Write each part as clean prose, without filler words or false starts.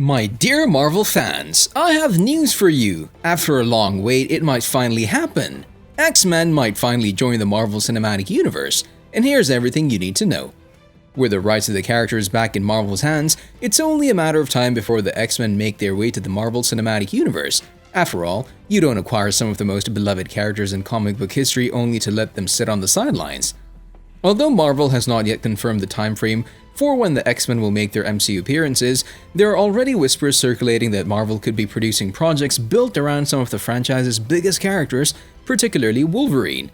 My dear Marvel fans, I have news for you. After a long wait, it might finally happen. X-Men might finally join the Marvel Cinematic Universe, and here's everything you need to know. With the rights of the characters back in Marvel's hands, it's only a matter of time before the X-Men make their way to the Marvel Cinematic Universe. After all, you don't acquire some of the most beloved characters in comic book history only to let them sit on the sidelines. Although Marvel has not yet confirmed the time frame for when the X-Men will make their MCU appearances, there are already whispers circulating that Marvel could be producing projects built around some of the franchise's biggest characters, particularly Wolverine.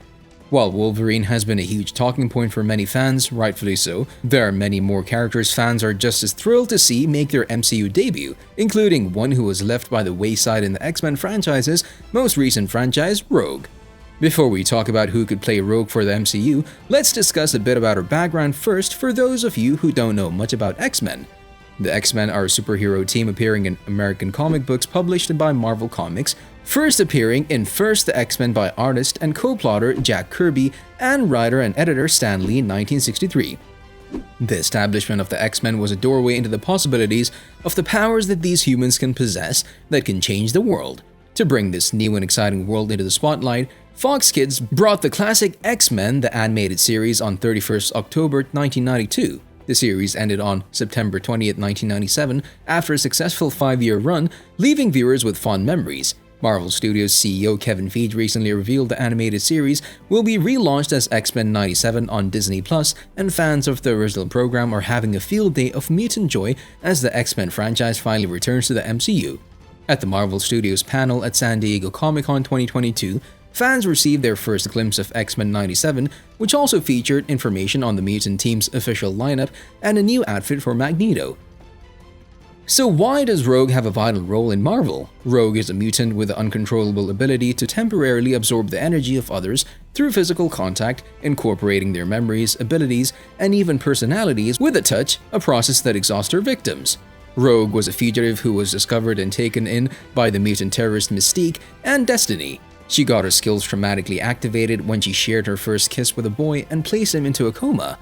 While Wolverine has been a huge talking point for many fans, rightfully so, there are many more characters fans are just as thrilled to see make their MCU debut, including one who was left by the wayside in the X-Men franchise's most recent franchise, Rogue. Before we talk about who could play Rogue for the MCU, let's discuss a bit about her background first for those of you who don't know much about X-Men. The X-Men are a superhero team appearing in American comic books published by Marvel Comics, first appearing in First the X-Men by artist and co-plotter Jack Kirby and writer and editor Stan Lee in 1963. The establishment of the X-Men was a doorway into the possibilities of the powers that these humans can possess that can change the world. To bring this new and exciting world into the spotlight, Fox Kids brought the classic X-Men, the animated series, on 31st October 1992. The series ended on September 20th, 1997, after a successful 5-year run, leaving viewers with fond memories. Marvel Studios CEO Kevin Feige recently revealed the animated series will be relaunched as X-Men 97 on Disney+, and fans of the original program are having a field day of mutant joy as the X-Men franchise finally returns to the MCU. At the Marvel Studios panel at San Diego Comic-Con 2022, fans received their first glimpse of X-Men 97, which also featured information on the mutant team's official lineup and a new outfit for Magneto. So why does Rogue have a vital role in Marvel? Rogue is a mutant with the uncontrollable ability to temporarily absorb the energy of others through physical contact, incorporating their memories, abilities, and even personalities with a touch, a process that exhausts her victims. Rogue was a fugitive who was discovered and taken in by the mutant terrorist Mystique and Destiny. She got her skills traumatically activated when she shared her first kiss with a boy and placed him into a coma.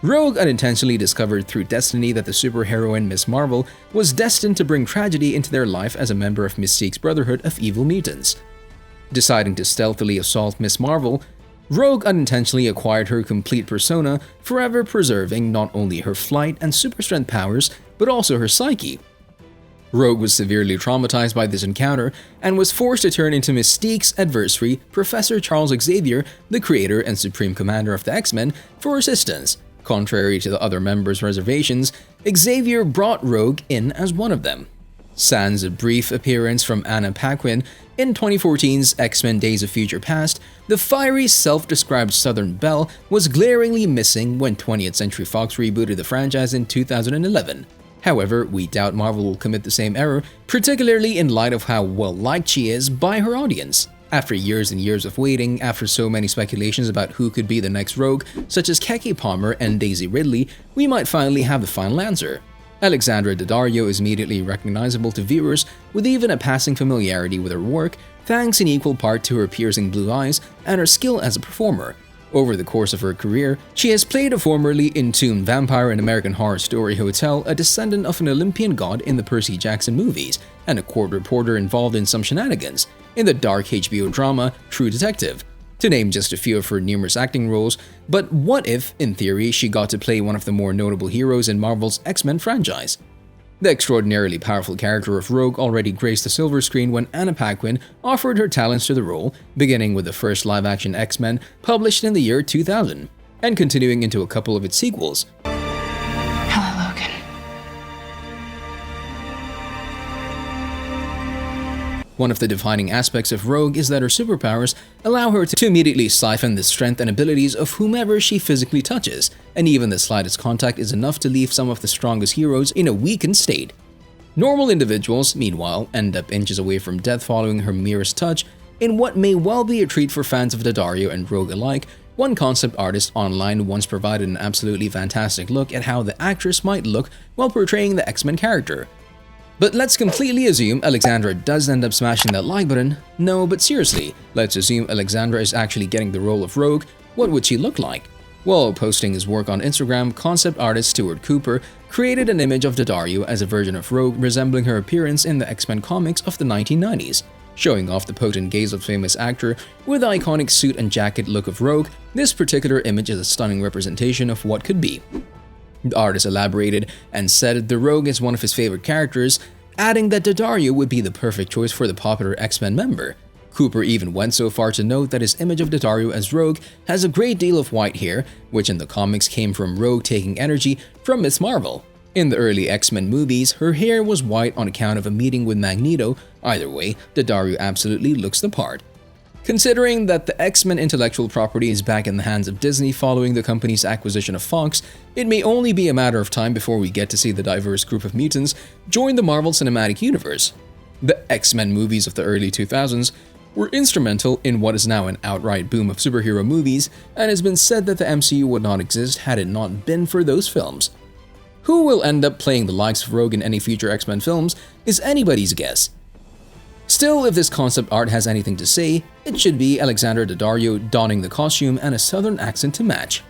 Rogue unintentionally discovered through Destiny that the superheroine Ms. Marvel was destined to bring tragedy into their life as a member of Mystique's Brotherhood of Evil Mutants. Deciding to stealthily assault Ms. Marvel, Rogue unintentionally acquired her complete persona, forever preserving not only her flight and super strength powers, but also her psyche. Rogue was severely traumatized by this encounter and was forced to turn into Mystique's adversary, Professor Charles Xavier, the creator and supreme commander of the X-Men, for assistance. Contrary to the other members' reservations, Xavier brought Rogue in as one of them. Sans a brief appearance from Anna Paquin in 2014's X-Men Days of Future Past, the fiery, self-described Southern Belle was glaringly missing when 20th Century Fox rebooted the franchise in 2011. However, we doubt Marvel will commit the same error, particularly in light of how well-liked she is by her audience. After years and years of waiting, after so many speculations about who could be the next Rogue, such as Keke Palmer and Daisy Ridley, we might finally have the final answer. Alexandra Daddario is immediately recognizable to viewers, with even a passing familiarity with her work, thanks in equal part to her piercing blue eyes and her skill as a performer. Over the course of her career, she has played a formerly entombed vampire in American Horror Story Hotel, a descendant of an Olympian god in the Percy Jackson movies, and a court reporter involved in some shenanigans in the dark HBO drama True Detective, to name just a few of her numerous acting roles. But what if, in theory, she got to play one of the more notable heroes in Marvel's X-Men franchise? The extraordinarily powerful character of Rogue already graced the silver screen when Anna Paquin offered her talents to the role, beginning with the first live-action X-Men published in the year 2000, and continuing into a couple of its sequels. Hello, Logan. One of the defining aspects of Rogue is that her superpowers allow her to immediately siphon the strength and abilities of whomever she physically touches, and even the slightest contact is enough to leave some of the strongest heroes in a weakened state. Normal individuals, meanwhile, end up inches away from death following her merest touch, in what may well be a treat for fans of Daddario and Rogue alike. One concept artist online once provided an absolutely fantastic look at how the actress might look while portraying the X-Men character. But let's completely assume Alexandra does end up smashing that like button. No, but seriously, let's assume Alexandra is actually getting the role of Rogue. What would she look like? While posting his work on Instagram, concept artist Stuart Cooper created an image of Daddario as a version of Rogue resembling her appearance in the X-Men comics of the 1990s. Showing off the potent gaze of famous actor with the iconic suit and jacket look of Rogue, this particular image is a stunning representation of what could be. The artist elaborated and said the Rogue is one of his favorite characters, adding that Daddario would be the perfect choice for the popular X-Men member. Cooper even went so far to note that his image of Daddario as Rogue has a great deal of white hair, which in the comics came from Rogue taking energy from Ms. Marvel. In the early X-Men movies, her hair was white on account of a meeting with Magneto. Either way, Daddario absolutely looks the part. Considering that the X-Men intellectual property is back in the hands of Disney following the company's acquisition of Fox, it may only be a matter of time before we get to see the diverse group of mutants join the Marvel Cinematic Universe. The X-Men movies of the early 2000s were instrumental in what is now an outright boom of superhero movies, and it's been said that the MCU would not exist had it not been for those films. Who will end up playing the likes of Rogue in any future X-Men films is anybody's guess. Still, if this concept art has anything to say, it should be Alexandra Daddario donning the costume and a southern accent to match.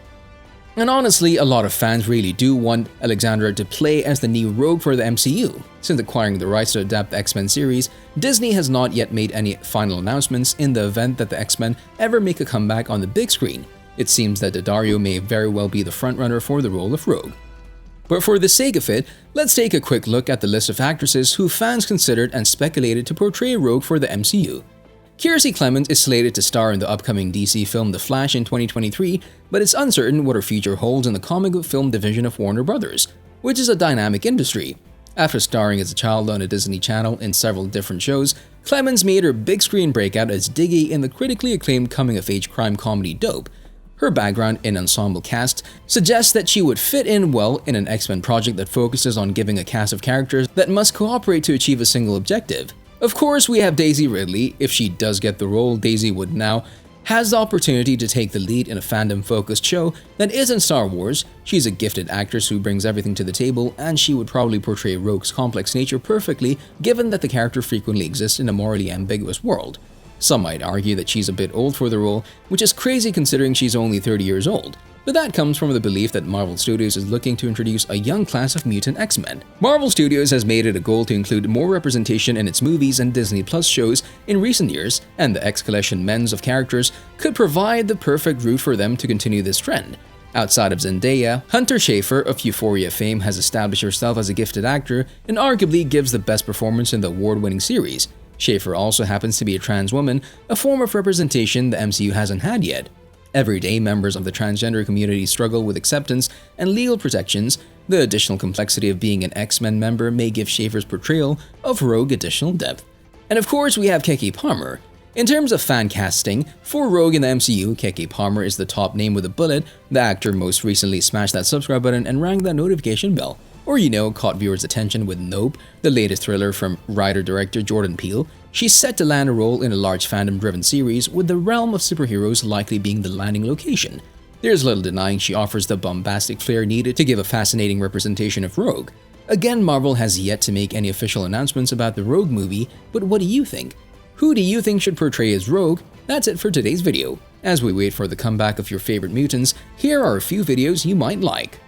And honestly, a lot of fans really do want Alexandra to play as the new Rogue for the MCU. Since acquiring the rights to adapt the X-Men series, Disney has not yet made any final announcements in the event that the X-Men ever make a comeback on the big screen. It seems that Daddario may very well be the frontrunner for the role of Rogue. But for the sake of it, let's take a quick look at the list of actresses who fans considered and speculated to portray Rogue for the MCU. Kiersey Clemons is slated to star in the upcoming DC film The Flash in 2023, but it's uncertain what her future holds in the comic book film division of Warner Brothers, which is a dynamic industry. After starring as a child on a Disney Channel in several different shows, Clemons made her big screen breakout as Diggy in the critically acclaimed coming-of-age crime comedy Dope. Her background in ensemble cast suggests that she would fit in well in an X-Men project that focuses on giving a cast of characters that must cooperate to achieve a single objective. Of course, we have Daisy Ridley. If she does get the role, Daisy would now has the opportunity to take the lead in a fandom-focused show that isn't Star Wars. She's a gifted actress who brings everything to the table, and she would probably portray Rogue's complex nature perfectly, given that the character frequently exists in a morally ambiguous world. Some might argue that she's a bit old for the role, which is crazy considering she's only 30 years old. But that comes from the belief that Marvel Studios is looking to introduce a young class of mutant X-Men. Marvel Studios has made it a goal to include more representation in its movies and Disney Plus shows in recent years, and the X-Collection men's of characters could provide the perfect route for them to continue this trend. Outside of Zendaya, Hunter Schafer of Euphoria fame has established herself as a gifted actor and arguably gives the best performance in the award-winning series. Schafer also happens to be a trans woman, a form of representation the MCU hasn't had yet. Everyday members of the transgender community struggle with acceptance and legal protections. The additional complexity of being an X-Men member may give Schafer's portrayal of Rogue additional depth. And of course, we have Keke Palmer. In terms of fan casting, for Rogue in the MCU, Keke Palmer is the top name with a bullet. The actor most recently smashed that subscribe button and rang that notification bell. Or caught viewers' attention with Nope, the latest thriller from writer-director Jordan Peele. She's set to land a role in a large fandom-driven series, with the realm of superheroes likely being the landing location. There's little denying she offers the bombastic flair needed to give a fascinating representation of Rogue. Again, Marvel has yet to make any official announcements about the Rogue movie, but what do you think? Who do you think should portray as Rogue? That's it for today's video. As we wait for the comeback of your favorite mutants, here are a few videos you might like.